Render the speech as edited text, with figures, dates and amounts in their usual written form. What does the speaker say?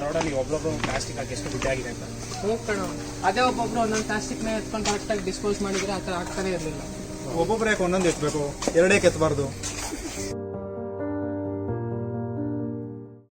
ರೋಡಲ್ಲಿ ಒಬ್ಬೊಬ್ರು ಪ್ಲಾಸ್ಟಿಕ್ ಹಾಕಿ ಎಷ್ಟು ಗುಡ್ಡೆ ಆಗಿದೆ ಅಂತ. ಹೋಗ್ಕಣ ಅದೇ ಒಬ್ಬೊಬ್ರು ಒಂದೊಂದು ಪ್ಲಾಸ್ಟಿಕ್ನ ಎತ್ಕೊಂಡು ಕರೆಕ್ಟಾಗಿ ಡಿಸ್ಪೋಸ್ ಮಾಡಿದ್ರೆ ಆ ಥರ ಆಗ್ತಾನೆ ಇರಲಿಲ್ಲ. ಒಬ್ಬೊಬ್ರು ಯಾಕೆ ಒಂದೊಂದು ಎತ್ತಬೇಕು, ಎರಡೇ ಎತ್ತಬಾರ್ದು.